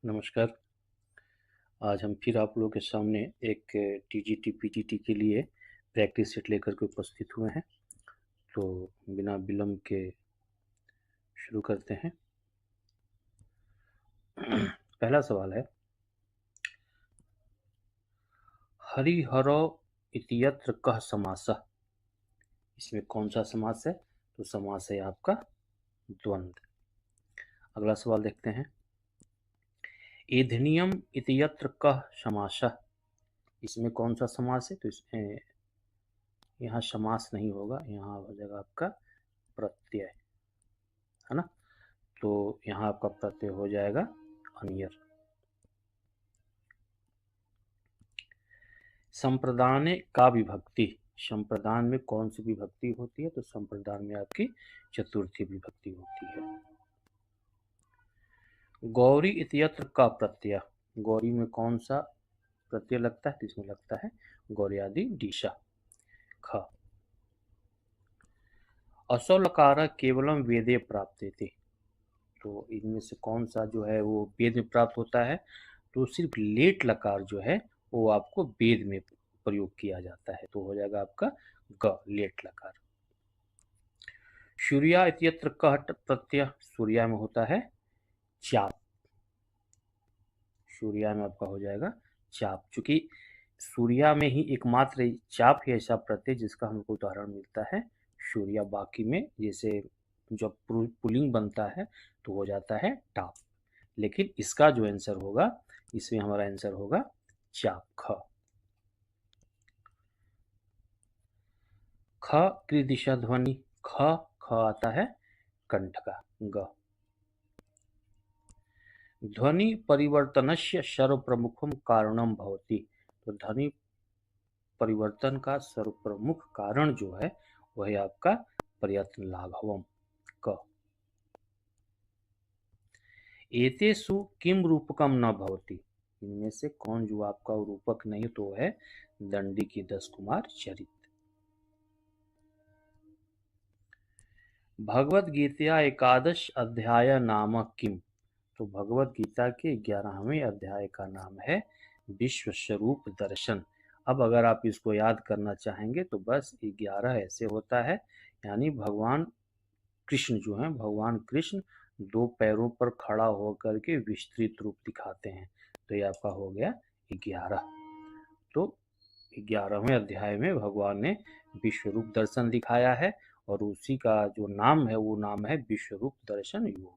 नमस्कार। आज हम फिर आप लोगों के सामने एक टीजीटी पीजीटी के लिए प्रैक्टिस सेट लेकर के उपस्थित हुए हैं। तो बिना विलंब के शुरू करते हैं। पहला सवाल है, हरिहरो इत्यत्र कः समासः। इसमें कौन सा समास है? तो समास है आपका द्वंद्व। अगला सवाल देखते हैं, एधनियम इत्यत्र कः समासः। इसमें कौन सा समास है? तो इसमें यहाँ समास नहीं होगा, यहाँ हो जाएगा आपका प्रत्यय, है ना। तो यहाँ आपका प्रत्यय हो जाएगा अनियर। संप्रदाने का विभक्ति, संप्रदान में कौन सी विभक्ति होती है? तो संप्रदान में आपकी चतुर्थी विभक्ति होती है। गौरी इत्यत्र का प्रत्यय, गौरी में कौन सा प्रत्यय लगता है? तो इसमें लगता है गौर्यादि डीशा ख। असौ लकार केवलम वेदे प्राप्त थे। तो इनमें से कौन सा जो है वो वेद में प्राप्त होता है? तो सिर्फ लेट लकार जो है वो आपको वेद में प्रयोग किया जाता है। तो हो जाएगा आपका ग, लेट लकार। सूर्या इत्यत्र कः प्रत्यय, सूर्या में होता है चाप, सूर्या में आपका हो जाएगा चाप। चूंकि सूर्या में ही एकमात्र चाप है ऐसा प्रत्यय जिसका हमको उदाहरण मिलता है सूर्या। बाकी में जैसे जब पुल्लिंग बनता है तो हो जाता है टाप। लेकिन इसका जो आंसर होगा, इसमें हमारा आंसर होगा चाप ख। ख की दिशा ध्वनि ख, ख आता है कंठ का ग। ध्वनि परिवर्तनस्य सर्वप्रमुखम कारणम भवति। तो ध्वनि परिवर्तन का सर्वप्रमुख कारण जो है वह है आपका प्रयत्न लाघवम क। एतेषु किम रूपकम न भवति। इनमें से कौन जो आपका रूपक नहीं, तो है दंडी की 10 कुमार चरित। भगवद गीता एकादश अध्याय नाम किम। तो भगवत गीता के 11वें अध्याय का नाम है विश्व स्वरूप दर्शन। अब अगर आप इसको याद करना चाहेंगे तो बस 11 ऐसे होता है, यानी भगवान कृष्ण जो है, भगवान कृष्ण 2 पैरों पर खड़ा होकर के विस्तृत रूप दिखाते हैं। तो ये आपका हो गया 11। तो 11वें अध्याय में भगवान ने विश्व रूप दर्शन दिखाया है और उसी का जो नाम है वो नाम है विश्व रूप दर्शन योग।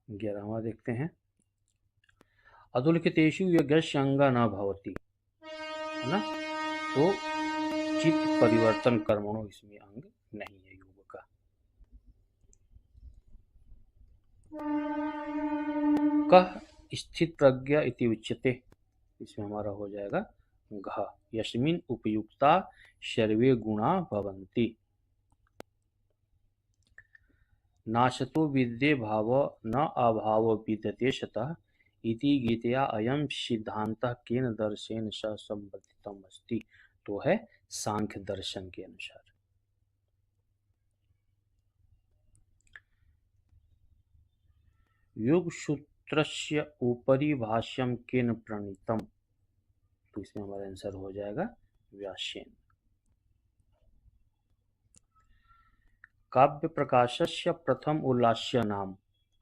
11वां देखते हैं, अधुलिखितेषु यज्ञस्य अंग न भवति, है ना। तो चित्त परिवर्तन कर्मणों, इसमें अंग नहीं है योग का। कः स्थित प्रज्ञा इति उच्यते। इसमें हमारा हो जाएगा घ। यस्मिन् उपयुक्ता सर्वे गुणा भवन्ति। नाशतो विद्ये भाव न अभाव विद्यते शतः इति गीतया अयम सिद्धांतः केन दर्शेन सह संबंधितम अस्ति। तो है सांख्य दर्शन के अनुसार। योग सूत्रस्य उपरि भाष्यम केन प्रणीतम। तो इसमें हमारा आंसर हो जाएगा व्यासेन। काव्य प्रकाशस्य प्रथम उल्लास्य नाम।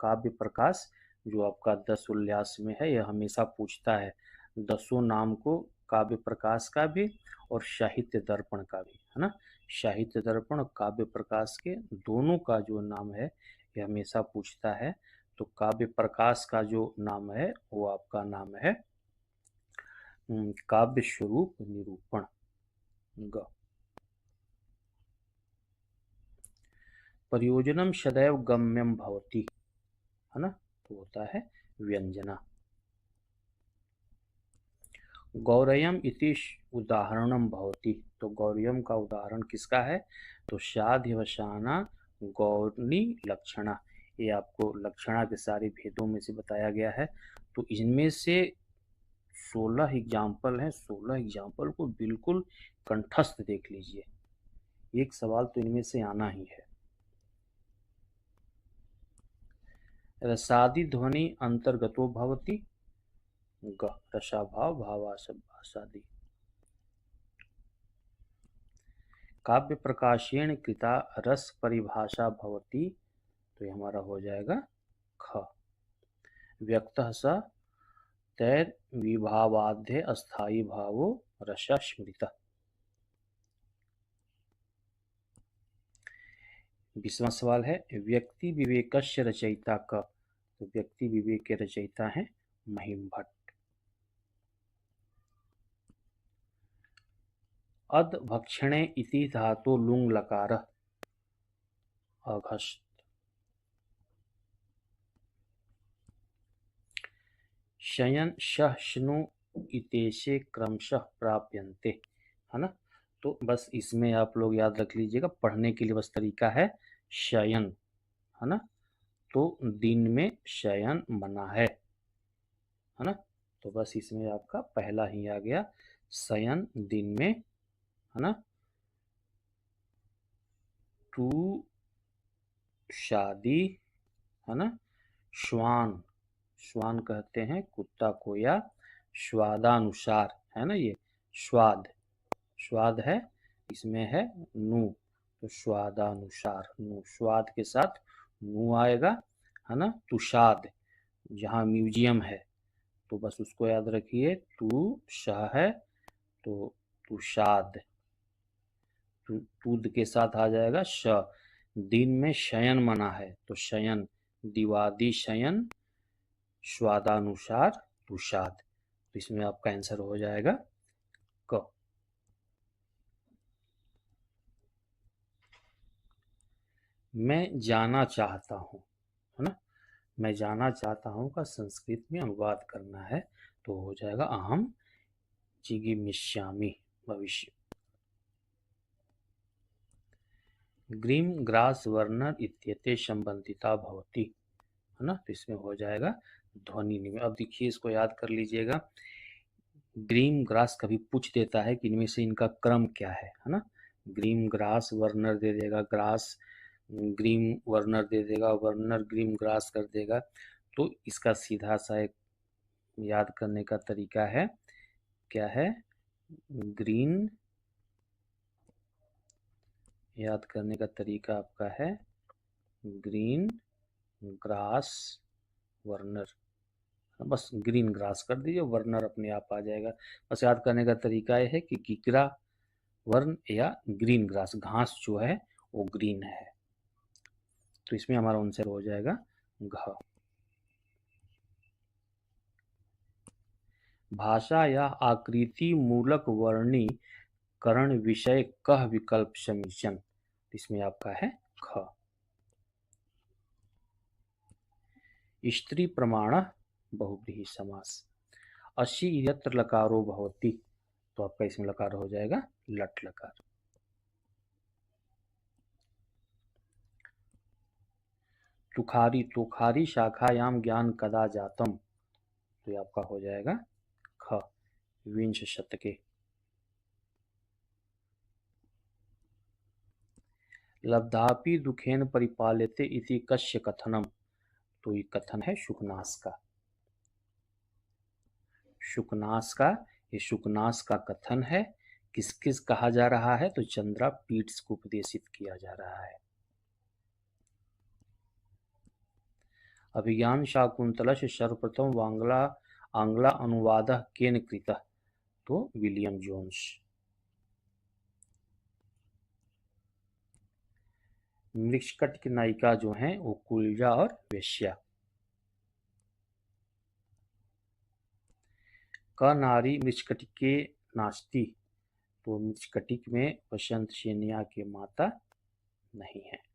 काव्य प्रकाश जो आपका 10 उल्लास में है, यह हमेशा पूछता है 10 नाम को, काव्य प्रकाश का भी और साहित्य दर्पण का भी, है ना। साहित्य दर्पण और काव्य प्रकाश के दोनों का जो नाम है यह हमेशा पूछता है। तो काव्य प्रकाश का जो नाम है वो आपका नाम है काव्य स्वरूप निरूपण ग। प्रयोजनम सदैव गम्यम भवति, है ना। तो होता है व्यंजना। गौरयम इति उदाहरणम भवति। तो गौरयम का उदाहरण किसका है? तो साध्यवसाना गौरी लक्षणा। ये आपको लक्षणा के सारे भेदों में से बताया गया है। तो इनमें से 16 एग्जाम्पल हैं। 16 एग्जाम्पल को बिल्कुल कंठस्थ देख लीजिए, एक सवाल तो इनमें से आना ही है। रसादि ध्वनि अंतर्गतो भवति ग रसाभाव भावासादि। काव्य प्रकाशेण कृता रस परिभाषा भवति, तो ये हमारा हो जाएगा ख। व्यक्तः स तैर विभावाद्य अस्थायी भावो रस स्मृतः। 20वां सवाल है व्यक्ति विवेकस्य रचयिता क, तो व्यक्ति विवेक के रचयिता हैं महिम भट्ट। अद भक्षणे इति धातु लुंग लकार अघस्त। शयन शह श्नु इतेशे क्रमशः प्राप्यन्ते, है ना। तो बस इसमें आप लोग याद रख लीजिएगा, पढ़ने के लिए बस तरीका है शयन, है ना। तो दिन में शयन मना है ना। तो बस इसमें आपका पहला ही आ गया शयन दिन में, है ना। टू शादी, है ना। श्वान, श्वान कहते हैं कुत्ता को, या स्वादानुसार, है ना। ये स्वाद, स्वाद है, इसमें है नु, तो स्वादानुसार नु, स्वाद के साथ नु आएगा, है ना। तुषाद, जहाँ म्यूजियम है तो बस उसको याद रखिए, तू शाह है तो तुषाद, टूद के साथ आ जाएगा श। दिन में शयन मना है तो शयन, दिवादी शयन, स्वादानुसार तुषाद, तो इसमें आपका आंसर हो जाएगा क। मैं जाना चाहता हूँ, है ना। मैं जाना चाहता हूँ का संस्कृत में अनुवाद करना है तो हो जाएगा अहम जिगीमिष्यामि भविष्य। ग्रीम ग्रास वर्नर इत्येते संबंधिता भवति, है ना। तो इसमें हो जाएगा ध्वनि नियम। अब देखिए इसको याद कर लीजिएगा, ग्रीम ग्रास कभी पूछ देता है कि इनमें से इनका क्रम क्या है ना। ग्रीम ग्रास वर्नर दे देगा, ग्रास ग्रीम वर्नर दे देगा, वर्नर ग्रीम ग्रास कर देगा। तो इसका सीधा सा एक याद करने का तरीका है, क्या है, ग्रीन, याद करने का तरीका आपका है ग्रीन ग्रास वर्नर, बस ग्रीन ग्रास कर दीजिए, वर्नर अपने आप आ जाएगा। बस याद करने का तरीका यह है कि गिगरा वर्ण या ग्रीन ग्रास, घास जो है वो ग्रीन है, तो इसमें हमारा आंसर हो जाएगा घ। भाषा या आकृति मूलक वर्णी करण विषय कह विकल्प समीचन, इसमें आपका है ख। स्त्री प्रमाण बहुव्रीहि समास। अशी यत्र लकारो भवति, तो आपका इसमें लकार हो जाएगा लट लकार। तुखारी, तुखारी शाखायाम ज्ञान कदा जातम, तो ये आपका हो जाएगा ख। विंश शतके। लब्धापि दुखेन परिपाल्यते इति कस्य कथनम, तो ये कथन है शुकनास का, शुकनास का, ये शुकनास का कथन है। किस किस कहा जा रहा है, तो चंद्रा पीट्स को उपदेशित किया जा रहा है। अभिज्ञान शाकुंतलस्य सर्वप्रथम वांग्ला आंग्ला अनुवाद केन कृतः, तो विलियम जोन्स। मृक्षकट की नायिका जो हैं वो कुल्जा और वेश्या। क नारी मृक्षकटिके नास्ति, तो मृक्षकटिक में वसंत सेनिया के माता नहीं है।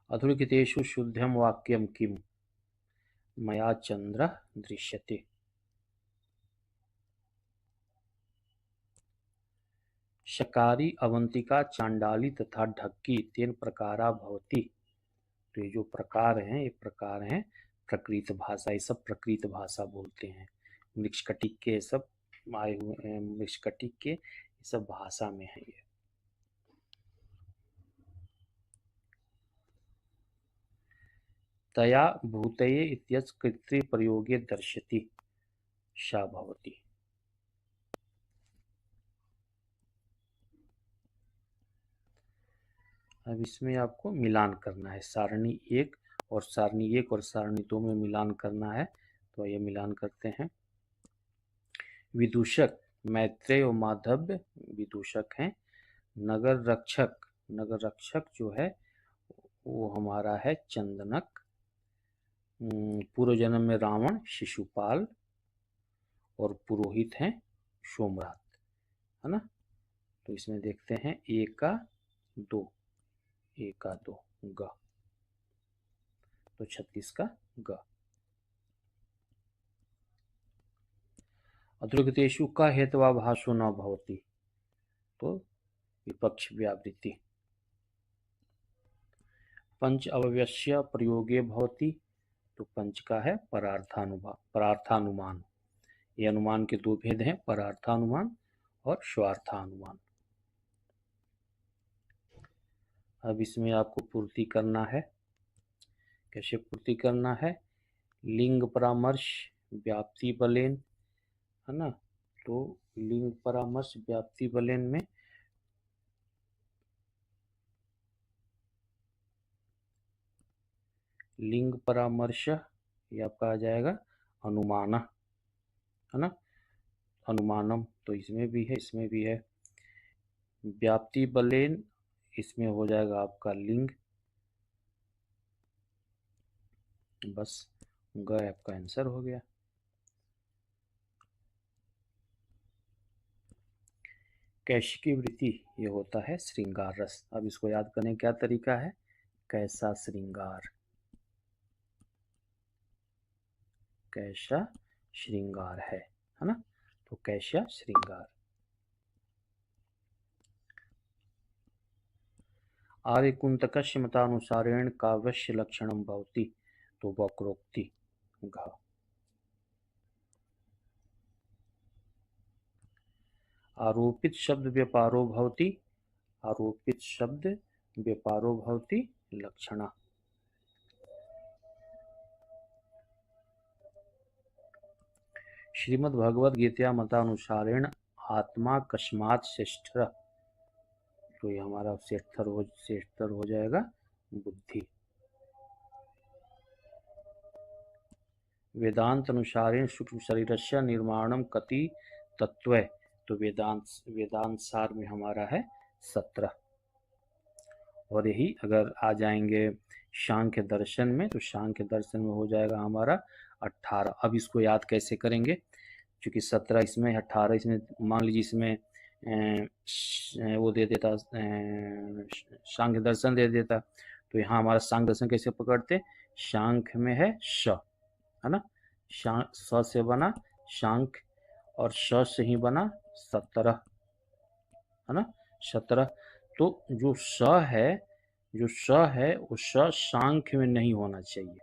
अधुलिखितेषु शुद्धम वाक्यम किम, मया चंद्र दृश्यते। शकारी अवंतिका चांडाली तथा ढक्की तेन प्रकारा भवति, तो ये जो प्रकार हैं ये प्रकार हैं प्रकृत भाषा, ये सब प्रकृत भाषा बोलते हैं। मृक्षकटिक के सब आए हुए हैं, मृक्षकटिक के सब भाषा में है ये। तया भूतये इत्यस्य कर्तृप्रयोगे दर्शति सा भवति। अब इसमें आपको मिलान करना है, सारणी 1 और सारणी 2 में मिलान करना है। तो ये मिलान करते हैं। विदूषक मैत्रेय और माधव्य विदूषक हैं। नगर रक्षक जो है वो हमारा है चंदनक। पूर्व जन्म में रावण शिशुपाल और पुरोहित हैं सोमरात, है ना। तो इसमें देखते हैं ए का दो ग, तो 36 का ग। अद्रुगतेषु का हेत्वाभासो न भवति, तो विपक्ष व्यावृत्ति। पंच अवयवस्य प्रयोगे भवति, तो पंच का है परार्थानुमान। ये अनुमान के दो भेद हैं, परार्थानुमान और स्वार्थानुमान। अब इसमें आपको पूर्ति करना है। कैसे पूर्ति करना है? लिंग परामर्श व्याप्ति बलेन, है ना। तो लिंग परामर्श व्याप्ति बलेन में लिंग परामर्श ये आपका आ जाएगा अनुमान, है ना, अनुमानम। तो इसमें भी है, इसमें भी है। व्याप्ति बलेन इसमें हो जाएगा आपका लिंग। बस ग आपका आंसर हो गया। कैशिकी वृत्ति ये होता है श्रृंगार रस। अब इसको याद करने का क्या तरीका है? कैसा श्रृंगार, कैसा श्रृंगार है ना। तो कैसा श्रृंगार। आर्यकुंतकस्य मतानुसारेण काव्यस्य लक्षणं भवति, तो वक्रोक्ति घ। आरोपित शब्द व्यापारो भवति, आरोपित शब्द व्यापारो भवति लक्षणा। श्रीमद्भगवद्गीता मतानुसारेण आत्मा कस्मात् श्रेष्ठ, तो ये हमारा श्रेष्ठ हो जाएगा बुद्धि। वेदांत अनुसारेण सूक्ष्म शरीरस्य निर्माणम कति तत्व, तो वेदांत सार में हमारा है 17। और यही अगर आ जाएंगे सांख्य दर्शन में, तो सांख्य दर्शन में हो जाएगा हमारा 18। अब इसको याद कैसे करेंगे? क्योंकि 17 इसमें 18 इसमें, मान लीजिए इसमें वो दे देता सांख्य दर्शन दे देता, तो यहाँ हमारा सांख्य दर्शन कैसे पकड़ते? सांख्य में है श, है ना, स से बना सांख्य और श से ही बना 17, है ना, 17। तो जो स है वो स सांख्य में नहीं होना चाहिए,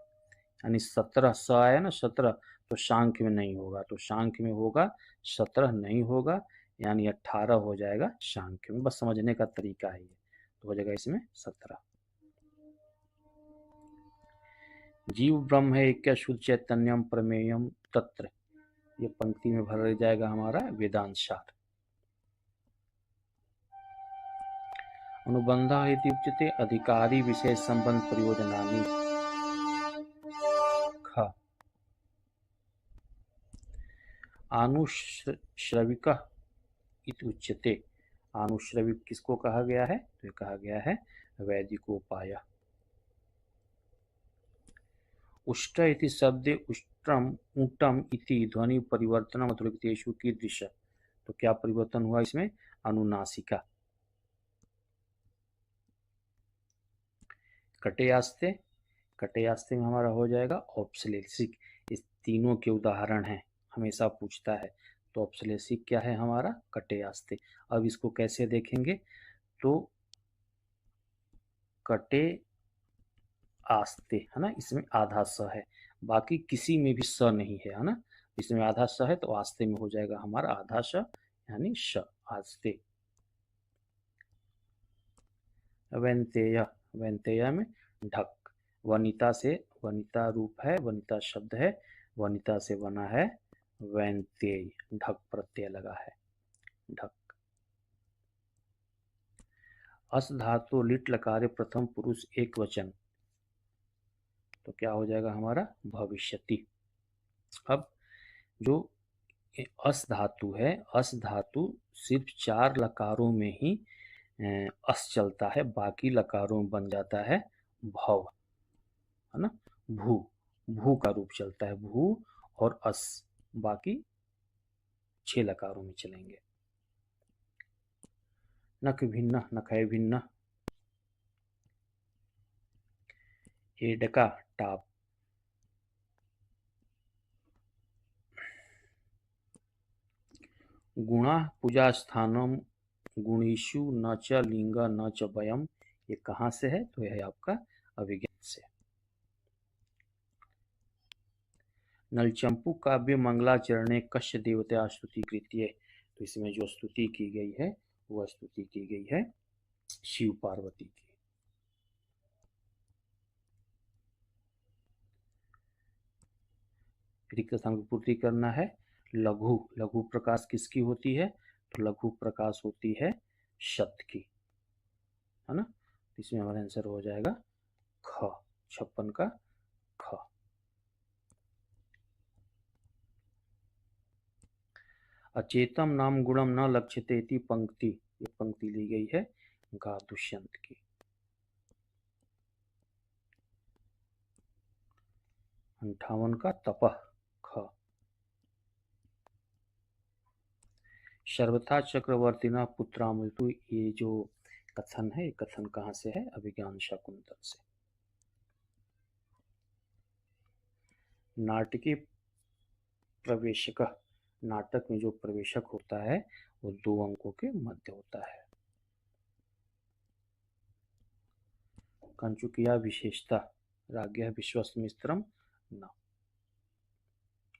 यानी 17 स आया ना 17, तो सांख्य में नहीं होगा, तो सांख्य में होगा 17 नहीं होगा, यानी 18 हो जाएगा सांख्य में। बस समझने का तरीका है ये। तो हो जाएगा इसमें 17। जीव ब्रह्म है ऐक्य शुद्ध चैतन्यम प्रमेयम तत्र, ये पंक्ति में भर जाएगा हमारा वेदांत सार। अनुबंध इति उच्यते अधिकारी विशेष संबंध प्रयोजनानि। ख आनुश्रविक इति उच्यते, आनुश्रविक किसको कहा गया है? तो ये कहा गया है वैदिकोपाय। उष्ट इति शब्दे उष्ट्रम ऊटम इति ध्वनि परिवर्तनम अतिरिक्तेषु कीदृश, तो क्या परिवर्तन हुआ इसमें? अनुनासिका। कटेयास्ते में हमारा हो जाएगा औपश्लेषिक। इस तीनों के उदाहरण हैं, हमेशा पूछता है। तो औपश्लेषिक क्या है हमारा? कटेयास्ते। अब इसको कैसे देखेंगे? तो कटे आस्ते, है ना, इसमें आधा स है, बाकी किसी में भी स नहीं है, है ना। इसमें आधा स है, तो आस्ते में हो जाएगा हमारा आधा स, यानी श, आस्ते। वैन्तेय में ढक, वनिता से वनिता रूप है, वनिता शब्द है, वनिता से बना है वैनतेय, ढक प्रत्यय लगा है, ढक। अस धातु लिट लकारे प्रथम पुरुष एक वचन, तो क्या हो जाएगा हमारा भविष्यति। अब जो अस धातु है, अस धातु सिर्फ 4 लकारों में ही अस चलता है, बाकी लकारों में बन जाता है भव, है ना, भू, भू का रूप चलता है, भू और अस, बाकी 6 लकारों में चलेंगे। नख भिन्न, नखय भिन्न, एडका टाप, गुणा पूजा स्थानम गुणीषु न च लिंग न च वयम, ये कहाँ से है, तो यह है आपका अभिज्ञान से। नलचंपू काव्य मंगलाचरणे कश्य देवता स्तुति कृत्य, तो इसमें जो स्तुति की गई है वह स्तुति की गई है शिव पार्वती की। रिक्त स्थान की पूर्ति करना है। लघु, लघु प्रकाश किसकी होती है, तो लघु प्रकाश होती है शत की, है ना, इसमें हमारा आंसर हो जाएगा ख, 56 का ख। अचेतम नाम गुणम न लक्ष्यते इति पंक्ति, ये पंक्ति ली गई है गा दुष्यंत की। 58 का तपह ख। सर्वथा चक्रवर्तीना पुत्रामृतु, ये जो कथन है, ये कथन कहाँ से है, अभिज्ञान शाकुंतल से। नाटकी प्रवेशक, नाटक में जो प्रवेशक होता है वो 2 अंकों के मध्य होता है। कंचुकिया विशेषता, राज्ञः विश्वस्त मित्रम न,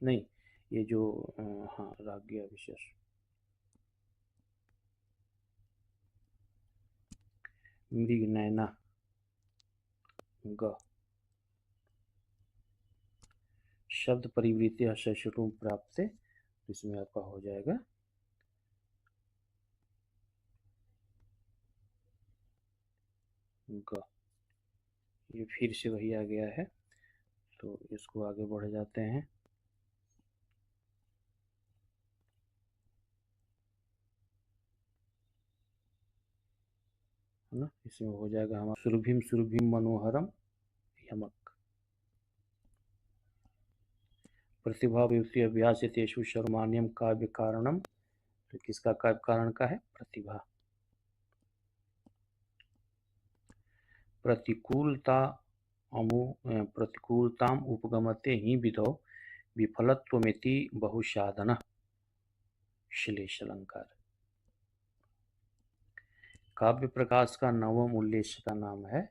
नहीं, ये जो हाँ राज्ञः विशेष, मृग नैना ग। शब्द परिवृत्ति हर्षरूप प्राप्त, इसमें आपका हो जाएगा ग। ये फिर से वही आ गया है, तो इसको आगे बढ़ जाते हैं। है ना, इसमें हो जाएगा हमारा सुरभिम सुरभिम मनोहरम यमक। प्रतिभा विभूति अभ्यास तेषु सर्वमान्यम काव्य कारणम, तो किसका काव्य कारण का है, प्रतिभा। प्रतिकूलता प्रतिकूलताम उपगमते ही विधौ विफलत्वमिति बहुसाधन, श्लेष अलंकार। काव्य प्रकाश का नवम उल्लेख का नाम है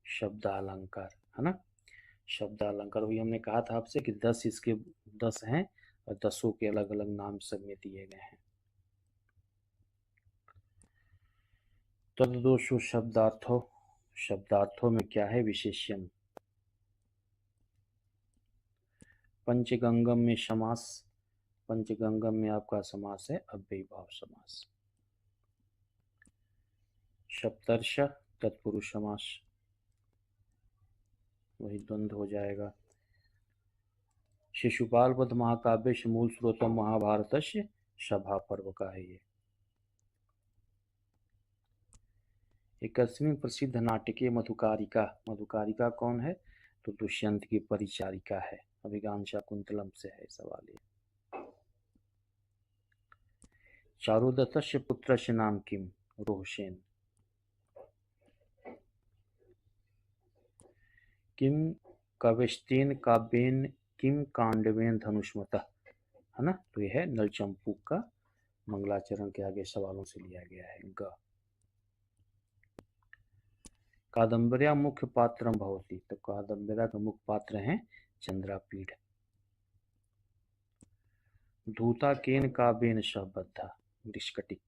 शब्दालंकार, है ना, शब्दालंकार। वही हमने कहा था आपसे कि 10 इसके 10 हैं और 10 के अलग अलग नाम सब में दिए गए हैं। तद्दोषो शब्दार्थो, शब्दार्थों में क्या है, विशेष्यम। पंचगंगम में समास, पंचगंगम में आपका समास है अव्ययी भाव समास। सप्तर्ष तत्पुरुष समास, वही द्वंद्व हो जाएगा। शिशुपाल वध महाकाव्य मूल स्रोतम महाभारत सभा पर्व का है ये। 21वीं प्रसिद्ध नाटकीय मधुकारिका, मधुकारिका कौन है, तो दुष्यंत की परिचारिका है, अभिज्ञान शाकुंतलम से है सवाल ये। चारुदत्तस्य पुत्रस्य नाम किम, रोहसेन। किम कविस्तेन काव्येन किम कांडवेन धनुष्मतः, है ना, तो यह है नलचंपू का मंगलाचरण के आगे सवालों से लिया गया है ग। कादम्बर्या मुख्य पात्रम भवति, तो कादम्बर्या का मुख्य पात्र हैं चंद्रापीठ। धूता केन काव्येन सहबद्धा, निष्कटिक।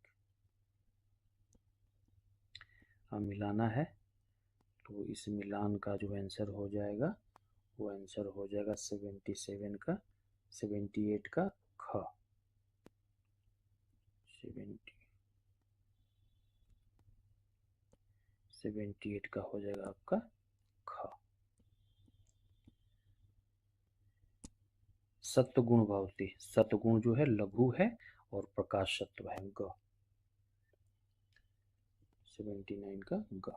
मिलाना है तो इस मिलान का जो आंसर हो जाएगा वो आंसर हो जाएगा 77 का 78 का ख 78 का हो जाएगा आपका ख। सत्वगुण भवती, सत्वगुण जो है लघु है और प्रकाश सत्व है ग, 79 का ग।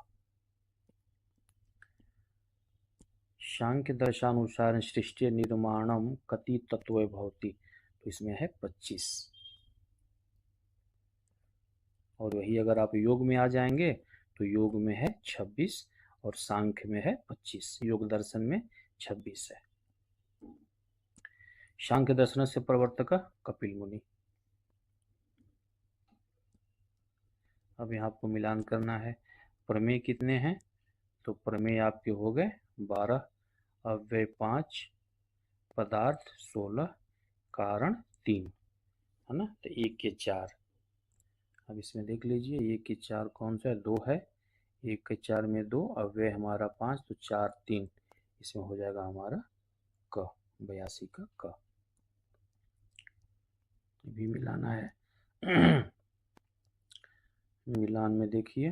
सांख्य दर्शानुसार सृष्टि निर्माणम कति तत्व भवती, तो इसमें है 25। और वही अगर आप योग में आ जाएंगे तो योग में है 26 और सांख्य में है 25, योग दर्शन में 26 है। सांख्य दर्शन से प्रवर्तक कपिल मुनि। अब यहाँ आपको मिलान करना है। प्रमेय कितने हैं, तो प्रमेय आपके हो गए 12, अव्यय 5, पदार्थ 16, कारण 3, है ना। तो 1 के 4। अब इसमें देख लीजिए 1 के 4 कौन सा है, 2 है। 1 के 4 में 2, अव्यय हमारा 5, तो 4 3, इसमें हो जाएगा हमारा क, 82 का क। भी मिलाना है। मिलान में देखिए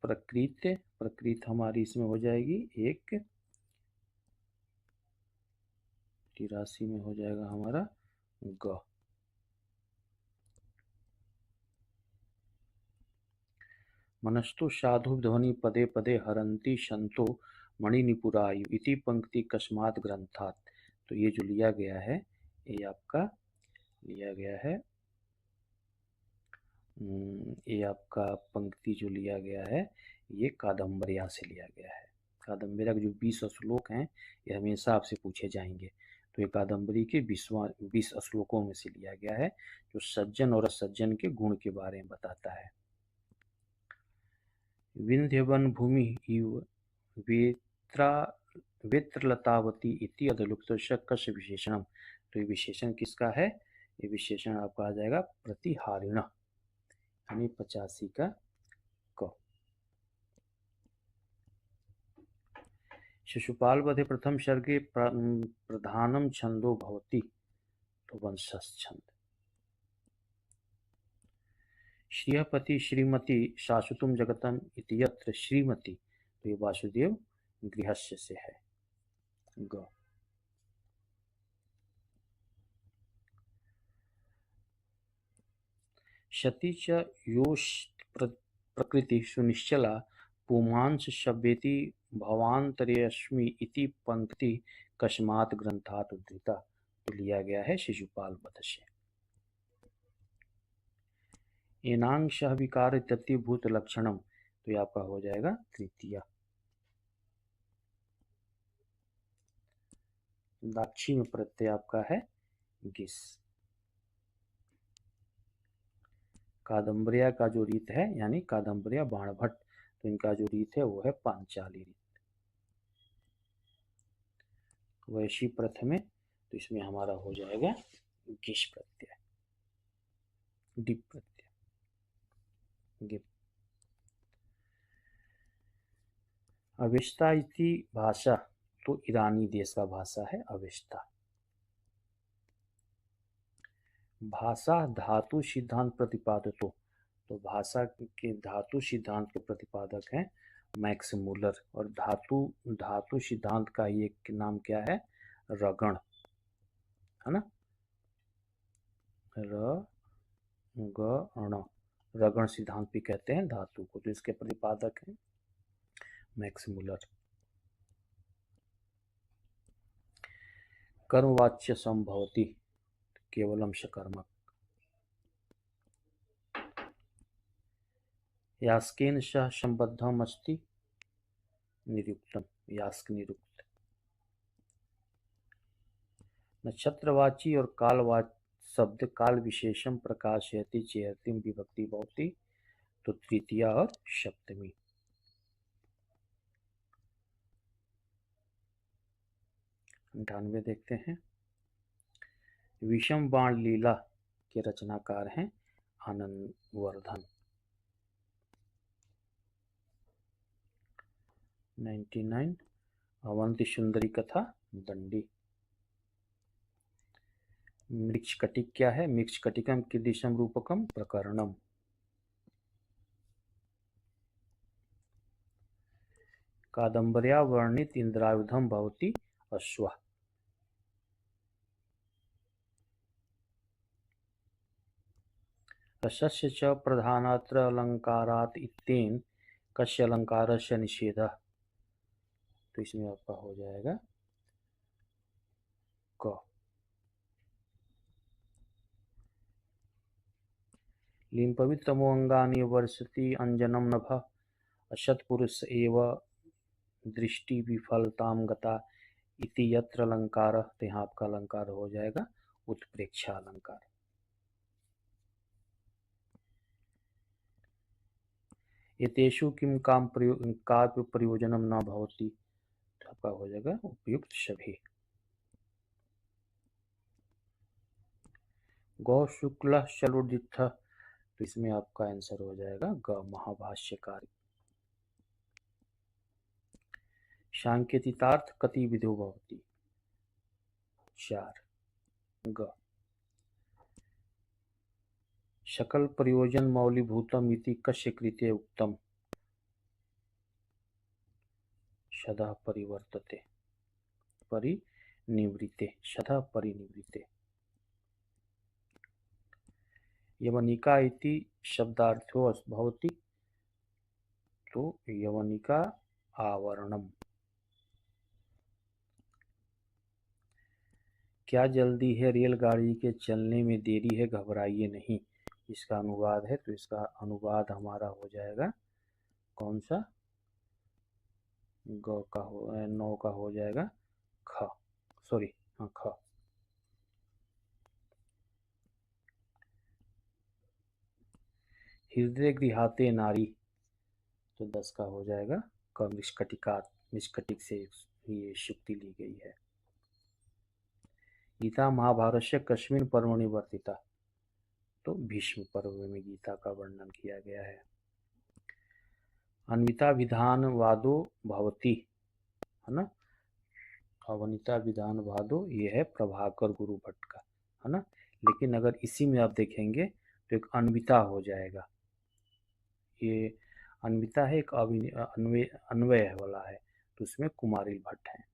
प्रकृत हमारी इसमें हो जाएगी 1, 83 में हो जाएगा हमारा ग। मनस्तु साधु ध्वनि पदे पदे हरंती संतो मणिनिपुरायु इति पंक्ति कस्मात् ग्रंथात्। तो ये जो लिया गया है ये आपका लिया गया है, ये आपका पंक्ति जो लिया गया है ये कादम्बर्या से लिया गया है। कादम्बर्या के जो 20 श्लोक हैं ये हमेशा आपसे पूछे जाएंगे। तो ये कादम्बरी के 20 श्लोकों में से लिया गया है जो सज्जन और असज्जन के गुण के बारे में बताता है। विंध्यवन भूमि इव वेत्रलतावती इति अधलुप्तस्य कस्य विशेषणम। तो ये विशेषण किसका है, ये विशेषण आपका आ जाएगा प्रतिहारिण, यानी 85 का क। शिशुपाल वधे प्रथम सर्गे प्रधानम छंदो भवति, तो वंशस्छंद। श्रीयपति श्रीमती शाश्वतम जगतम इति यत्र श्रीमती, तो ये वासुदेव गृहस्य से है ग। शती च योष प्रकृति सुनिश्चला पुमांस शब्देति भवांतरेऽस्मि इति पंक्ति कस्मात् ग्रंथात् उद्धृता। तो लिया गया है शिशुपाल वध से। एनांश विकार तत्यभूत लक्षणम, तो ये आपका हो जाएगा तृतीया। दाक्षी में प्रत्यय आपका है गिस। कादम्बर्या का जो रीत है यानी कादम्बर्या बाणभट्ट, तो इनका जो रीत है वो है पांचाली रीत। वैशी प्रथमे, तो इसमें हमारा हो जाएगा गिश प्रत्यय, डिप प्रत्यय गिप। अवेस्ता इति भाषा, तो ईरानी देश का भाषा है अवेस्ता। भाषा धातु सिद्धांत प्रतिपादक, तो भाषा के धातु सिद्धांत के प्रतिपादक हैं मैक्स मूलर। और धातु सिद्धांत का ही एक नाम क्या है, रगण, है ना, रगण, रगण सिद्धांत भी कहते हैं धातु को। तो इसके प्रतिपादक हैं मैक्स मूलर। कर्मवाच्य संभवती, केवलम सकर्मक। यास्केन सह संबद्धम अस्ति निरुक्तम, यास्क निरुक्त। नक्षत्रवाची और कालवाच शब्द काल विशेषम प्रकाशयति चेयतिम विभक्ति भवति, तो तृतीया और सप्तमी। देखते हैं। विषम बाण लीला, के रचनाकार हैं आनंदवर्धन। 99 अवंती सुंदरी कथा दंडी। मृच्छकटिक क्या है? मृच्छकटिकम कीदृशम रूपकम प्रकरणम। कादम्बर्या वर्णित इंद्रायुधम भवति अश्वः। रसस्य च प्रधानत्र अलंकारात् इत्येन कस्य अलंकारस्य निषेधः। तो इसमें आपका हो जाएगा क। लिम्पवितमो अंगानि वर्षति अंजनम नभः असत्पुरुष एव दृष्टि विफलताम गता इति यत्र अलंकार। तो यहाँ आपका अलंकार हो जाएगा उत्प्रेक्षा अलंकार। एतेषु किम काव्य प्रयोजनम न भवति। तो आपका हो जाएगा उपयुक्त सभी। गौ शुक्ल चलुर्दिथ। तो इसमें आपका आंसर हो जाएगा ग महाभाष्यकार। सांकेतितार्थ कति विधो भवति। 4 ग। सकल प्रयोजन मौलिभूतम इति कस्य कृते उक्तम। सदा परिवर्तते परिनिवृते सदा परिनिवृते। यवनिका इति शब्दार्थो भवति। तो यवनिका आवरणम। क्या जल्दी है रेलगाड़ी के चलने में देरी है घबराइए नहीं। इसका अनुवाद है। तो इसका अनुवाद हमारा हो जाएगा कौन सा? ग का हो 9 का हो जाएगा ख। सॉरी हाँ ख। हृदय गृहाते नारी। तो 10 का हो जाएगा क। मृच्छकटिकात्। मृच्छकटिक से ये शुक्ति ली गई है। गीता महाभारत कस्मिन् पर्वणि वर्तिता। तो भीष्म पर्व में गीता का वर्णन किया गया है। अन्विता विधान वादो भवति है ना। अवनिता विधान वादो ये है प्रभाकर गुरु भट्ट का है ना। लेकिन अगर इसी में आप देखेंगे तो एक अन्विता हो जाएगा। ये अन्विता है एक अन्वय वाला है। तो उसमें कुमारिल भट्ट है।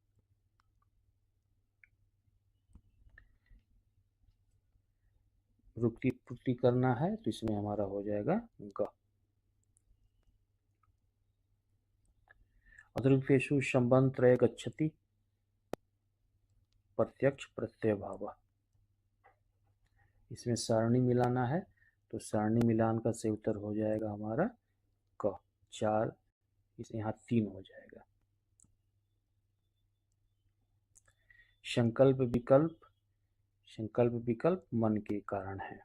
रुक्ति पुक्ति करना है तो इसमें हमारा हो जाएगा ग। अदृक्तेषु संबंध त्रय गच्छति प्रत्यक्ष प्रत्यय भाव। इसमें सारणी मिलाना है। तो सारणी मिलान का सही उत्तर हो जाएगा हमारा क। 4 इस यहाँ 3 हो जाएगा। संकल्प विकल्प मन के कारण है।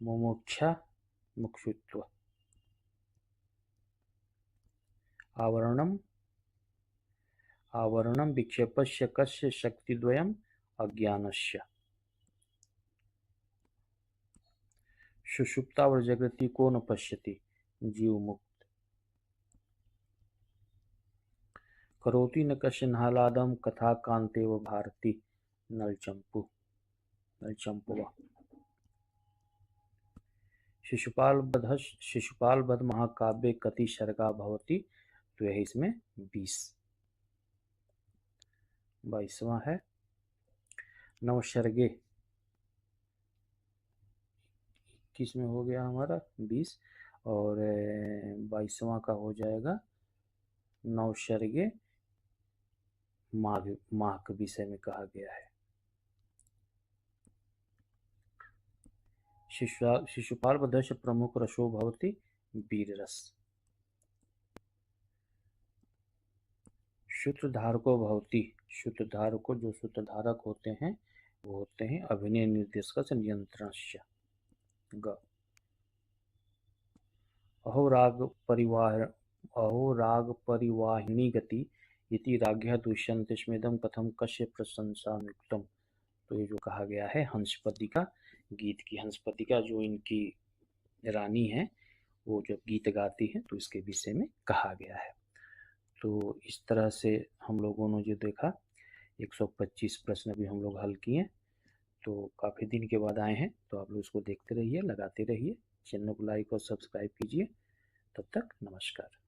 मुमुक्षा मुक्षुत्व। आवरणम विक्षेपस्य कस्य शक्तिद्वयम् अज्ञानस्य। सुषुप्तावृजगति को न पश्यति जीव मुक्त। करोति न कश्चिन्हालादं कथा कांतेव भारती नलचंपुव। शिशुपाल वध महाकाव्य कति सर्गा भवति। तो यह इसमें 20। 22वां है नवसर्गे। 21 में हो गया हमारा 20 और 22वां का हो जाएगा नवसर्गे माघ के विषय में कहा गया है। शिशुपाल वधस्य प्रमुख रसो भवति वीर रस। सूत्रधारको भवति। सूत्रधारको जो सूत्रधारक होते हैं वो होते हैं अभिनय निर्देशक नियंत्रणस्य ग। अहो राग परिवाहिनी गति इति राज्ञः दुष्यन्ते स्मेदं कथं कस्य प्रशंसायुक्तम्। तो ये जो कहा गया है हंसपदिका गीत की, हंसपदिका जो इनकी रानी है वो जब गीत गाती है तो इसके विषय में कहा गया है। तो इस तरह से हम लोगों ने जो देखा 125 प्रश्न अभी हम लोग हल किए। तो काफ़ी दिन के बाद आए हैं, तो आप लोग इसको देखते रहिए, लगाते रहिए, चैनल को लाइक और सब्सक्राइब कीजिए। तब तक नमस्कार।